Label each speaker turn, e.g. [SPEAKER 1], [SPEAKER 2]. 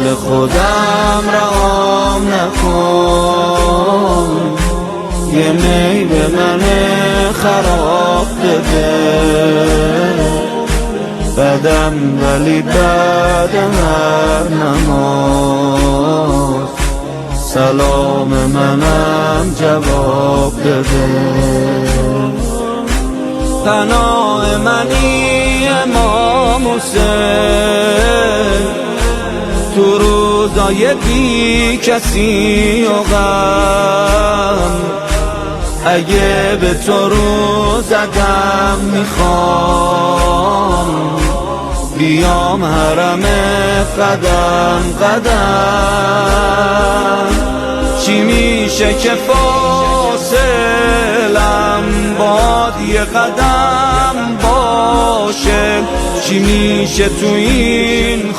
[SPEAKER 1] حال خودم رهام نکن، یه می به من خراب بده. بدم ولی بعد هر نماز سلام منم جواب بده. پناه منی امام حسین، تو روزای بی کسی و غم، اگه به تو رو زدم میخوام بیام حرم قدم قدم. چی میشه که فاصلم باد یه قدم باشه، چی میشه تو این